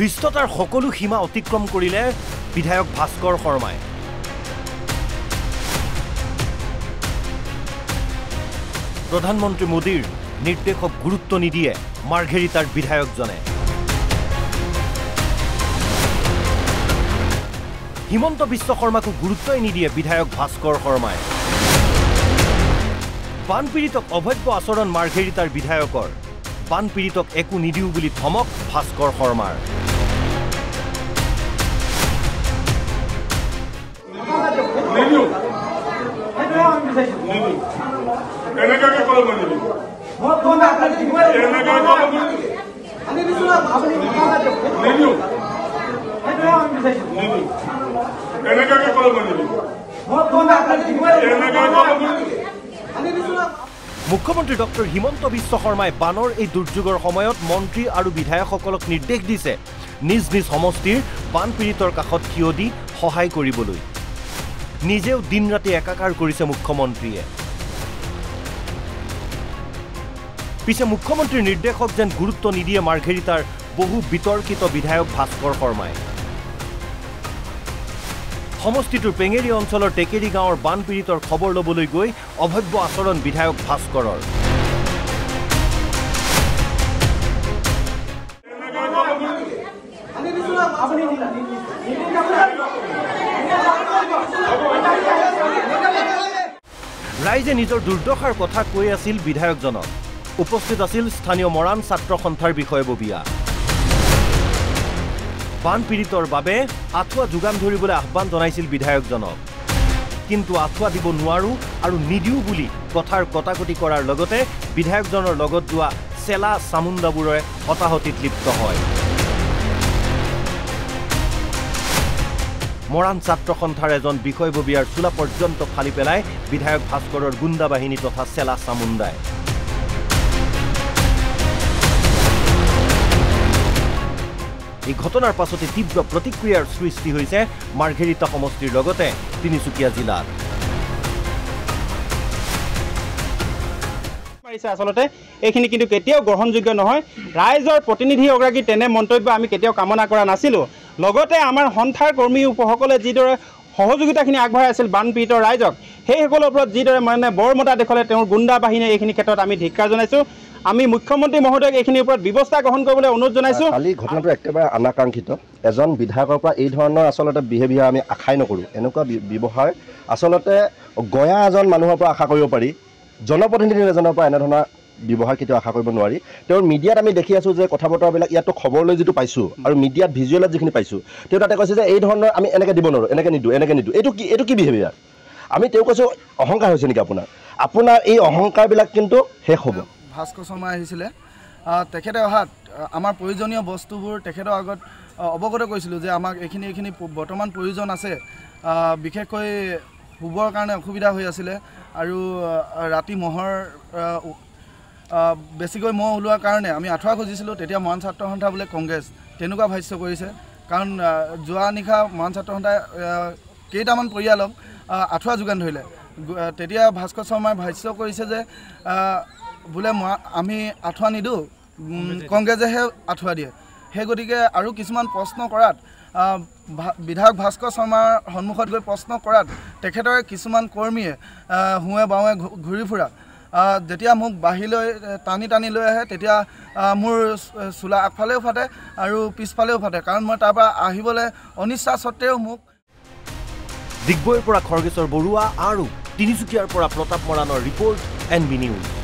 ধৃষ্টতাৰ সকলো সীমা অতিক্ৰম কৰিলে বিধায়ক ভাস্কৰ শৰ্মাই। প্ৰধানমন্ত্ৰী মোদীৰ নিৰ্দেশক গুৰুত্ব নিদিয়ে মাৰ্ঘেৰিটাৰ বিধায়কজনে। হিমন্ত বিশ্ব শৰ্মাকো গুৰুত্বই নিদিয়ে বিধায়ক ভাস্কৰ শৰ্মাই। বানপীড়িতক অভব্য আচৰণ মাৰ্ঘেৰিটাৰ বিধায়কৰ। বানপীড়িতক একো নিদিও বুলি ধমক ভাস্কৰ শৰ্মাৰ। মুখ্যমন্ত্ৰী ডক্টৰ হিমন্ত বিশ্ব শৰ্মাই বানৰ এই দুৰ্যোগৰ সময়ত মন্ত্ৰী আৰু বিধায়কসকলক নিৰ্দেশ দিছে নিজ নিজ সমষ্টিৰ বানপীড়িতৰ কাষত থিয় দি সহায় কৰিবলৈ। নিজেও দিন ৰাতি একাকাৰ কৰিছে মুখ্যমন্ত্ৰীয়ে। পিছে মুখ্যমন্ত্ৰীৰ নিৰ্দেশক যেন গুৰুত্ব নিদিয়ে মাৰ্ঘেৰিটাৰ বহু বিতৰ্কিত বিধায়ক ভাস্কৰ শৰ্মাই। সমষ্টিটোৰ পেঙেৰি অঞ্চলৰ টেকেৰি গাঁৱৰ বানপীড়িতৰ খবৰ ল'বলৈ গৈ অভব্য আচৰণ বিধায়ক ভাস্কৰৰ। ৰাইজে নিজৰ দুৰ্দশাৰ কথা কৈ আছিল বিধায়কজনক। উপস্থিত আছিল স্থানীয় মৰাণ ছাত্ৰ সন্থাৰ বিষয়ববীয়া। বানপীড়িতৰ বাবে আঁঠুৱা যোগান ধৰিবলৈ আহ্বান জনাইছিল বিধায়কজনক। কিন্তু আঁঠুৱা দিব নোৱাৰো আৰু নিদিও বুলি কথাৰ কটাকটি কৰাৰ লগতে বিধায়কজনৰ লগত যোৱা চেলা চামুণ্ডাবোৰে হতাহতিত লিপ্ত হয়। মৰাণ ছাত্ৰ সন্থাৰ এজন বিষয়ববীয়াৰ চোলা পৰ্যন্ত ফালি পেলাই বিধায়ক ভাস্কৰৰ গুণ্ডা বাহিনী তথা চেলা চামুণ্ডাই। এই ঘটনাৰ পাছতে তীব্ৰ প্ৰতিক্ৰিয়াৰ সৃষ্টি হৈছে মাৰ্ঘেৰিটা সমষ্টিৰ লগতে তিনিচুকীয়া জিলাত। আচলতে এইখিনি কিন্তু কেতিয়াও গ্ৰহণযোগ্য নহয়। ৰাইজৰ প্ৰতিনিধি এগৰাকী তেনে মন্তব্য আমি কেতিয়াও কামনা কৰা নাছিলোঁ। লগতে আমাৰ সন্থাৰ কৰ্মীসকলে যিদৰে সহযোগিতাখিনি আগবঢ়াই আছিল বানপীড়িত ৰাইজক, সেইসকলৰ ওপৰত যিদৰে বৰমতা দেখুৱালে তেওঁৰ গুণ্ডা বাহিনীয়ে এইখিনি ক্ষেত্ৰত আমি ধিক্কাৰ জনাইছোঁ। আমি মুখ্যমন্ত্ৰী মহোদয়ক এইখিনিৰ ওপৰত ব্যৱস্থা গ্ৰহণ কৰিবলৈ অনুৰোধ জনাইছোঁ। কালি ঘটনাটো একেবাৰে অনাকাংক্ষিত। এজন বিধায়কৰ পৰা এই ধৰণৰ আচলতে বিহেভিয়াৰ আমি আশাই নকৰোঁ। এনেকুৱা ব্যৱহাৰ আচলতে গঞা এজন মানুহৰ পৰা আশা কৰিব পাৰি, জনপ্ৰতিনিধি এজনৰ পৰা এনেধৰণৰ ব্যৱহাৰ কেতিয়াও আশা কৰিব নোৱাৰি। তেওঁৰ মিডিয়াত আমি দেখি আছোঁ যে কথা বতৰাবিলাক ইয়াতো খবৰ লৈ যিটো পাইছোঁ আৰু মিডিয়াত ভিজুৱেলত যিখিনি পাইছোঁ, তেওঁ তাতে কৈছে যে এই ধৰণৰ আমি এনেকৈ দিব নোৱাৰোঁ, এনেকৈ নিদিওঁ, এনেকৈ নিদিওঁ। এইটো কি বিহেভিয়াৰ? আমি তেওঁ কৈছোঁ অহংকাৰ হৈছে নেকি আপোনাৰ এই অহংকাৰবিলাক কিন্তু শেষ হ'ব। ভাস্কৰ শৰ্মা আহিছিলে, তেখেতে অহাত আমাৰ প্ৰয়োজনীয় বস্তুবোৰ তেখেতৰ আগত অৱগত কৰিছিলোঁ যে আমাক এইখিনি বৰ্তমান প্ৰয়োজন আছে। বিশেষকৈ শুবৰ কাৰণে অসুবিধা হৈ আছিলে আৰু ৰাতি মহৰ বেছিকৈ মহ ওলোৱাৰ কাৰণে আমি আঁঠুৱা খুজিছিলোঁ। তেতিয়া মৰাণ ছাত্ৰ সন্থা বোলে কংগ্ৰেছ তেনেকুৱা ভাষ্য কৰিছে। কাৰণ যোৱা নিশা মৰাণ ছাত্ৰ সন্থাই কেইটামান পৰিয়ালক আঁঠুৱা যোগান ধৰিলে। তেতিয়া ভাস্কৰ শৰ্মাই ভাষ্য কৰিছে যে বোলে আমি আঁঠুৱা নিদিওঁ, কংগ্ৰেছেহে আঁঠুৱা দিয়ে। সেই গতিকে আৰু কিছুমান প্ৰশ্ন কৰাত বিধায়ক ভাস্কৰ শৰ্মাৰ সন্মুখত গৈ প্ৰশ্ন কৰাত তেখেতৰে কিছুমান কৰ্মীয়ে হুৱে বাৱে ঘূৰি ফুৰা যেতিয়া মোক বাহিৰলৈ টানি লৈ আহে, তেতিয়া মোৰ চোলা আগফালেও ফাটে আৰু পিছফালেও ফাটে। কাৰণ মই তাৰ পৰা আহিবলৈ অনিচ্ছা সত্ত্বেও মোক। ডিগবৈৰ পৰা খৰ্গেশ্বৰ বৰুৱা আৰু তিনিচুকীয়াৰ পৰা প্ৰতাপ মৰাণৰ ৰিপৰ্ট NB নিউজ।